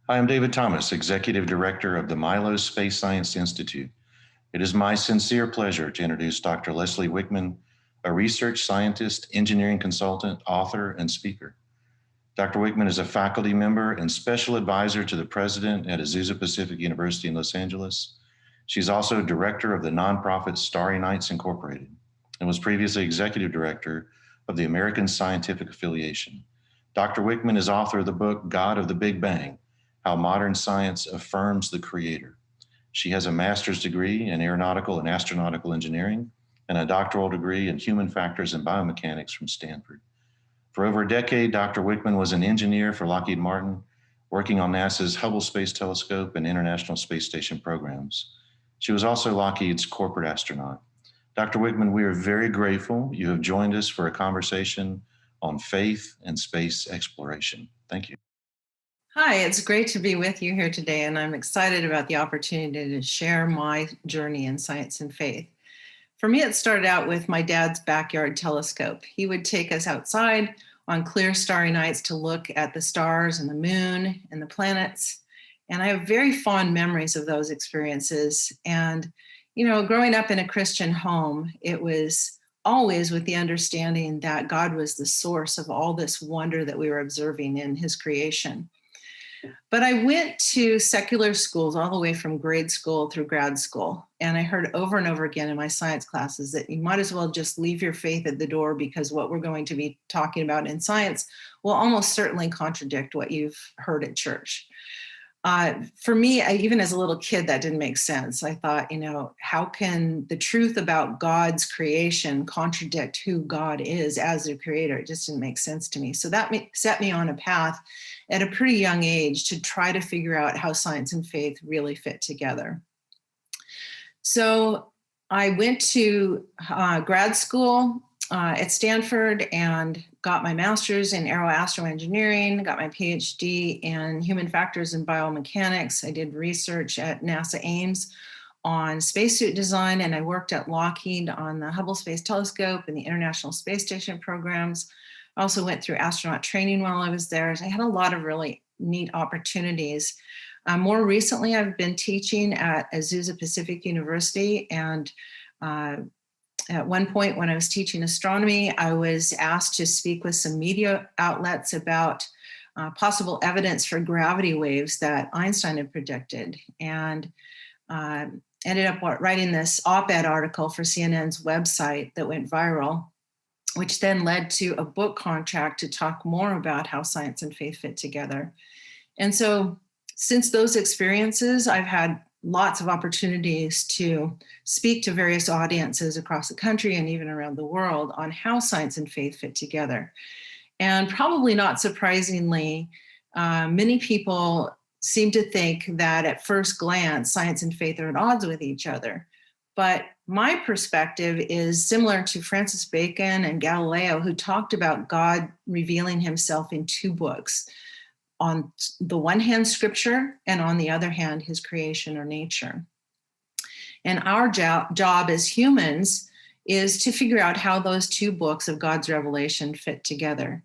Hi, I'm David Thomas, Executive Director of the Milo Space Science Institute. It is my sincere pleasure to introduce Dr. Leslie Wickman, a research scientist, engineering consultant, author, and speaker. Dr. Wickman is a faculty member and special advisor to the president at Azusa Pacific University in Los Angeles. She's also director of the nonprofit Starry Nights Incorporated and was previously executive director of the American Scientific Affiliation. Dr. Wickman is author of the book God of the Big Bang: How Modern Science Affirms the Creator. She has a master's degree in aeronautical and astronautical engineering and a doctoral degree in human factors and biomechanics from Stanford. For over a decade, Dr. Wickman was an engineer for Lockheed Martin, working on NASA's Hubble Space Telescope and International Space Station programs. She was also Lockheed's corporate astronaut. Dr. Wickman, we are very grateful you have joined us for a conversation on faith and space exploration. Thank you. Hi, it's great to be with you here today, and I'm excited about the opportunity to share my journey in science and faith. For me, it started out with my dad's backyard telescope. He would take us outside on clear, starry nights to look at the stars and the moon and the planets. And I have very fond memories of those experiences. And, growing up in a Christian home, it was always with the understanding that God was the source of all this wonder that we were observing in his creation. But I went to secular schools all the way from grade school through grad school. And I heard over and over again in my science classes that you might as well just leave your faith at the door, because what we're going to be talking about in science will almost certainly contradict what you've heard at church. For me, even as a little kid, that didn't make sense. I thought, how can the truth about God's creation contradict who God is as the creator? It just didn't make sense to me. So that set me on a path at a pretty young age to try to figure out how science and faith really fit together. So I went to grad school at Stanford and got my master's in aeroastroengineering, got my PhD in human factors and biomechanics. I did research at NASA Ames on spacesuit design, and I worked at Lockheed on the Hubble Space Telescope and the International Space Station programs. I also went through astronaut training while I was there. So I had a lot of really neat opportunities. More recently, I've been teaching at Azusa Pacific University, and at one point when I was teaching astronomy, I was asked to speak with some media outlets about possible evidence for gravity waves that Einstein had predicted, and ended up writing this op-ed article for CNN's website that went viral, which then led to a book contract to talk more about how science and faith fit together. And so since those experiences, I've had lots of opportunities to speak to various audiences across the country and even around the world on how science and faith fit together. And probably not surprisingly, many people seem to think that at first glance, science and faith are at odds with each other. But my perspective is similar to Francis Bacon and Galileo, who talked about God revealing himself in two books. On the one hand, scripture, and on the other hand, his creation or nature. And our job as humans is to figure out how those two books of God's revelation fit together.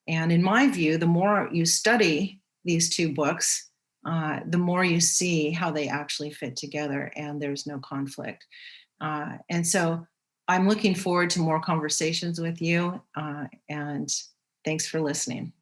And in my view, the more you study these two books, the more you see how they actually fit together, and there's no conflict. And so I'm looking forward to more conversations with you, and thanks for listening.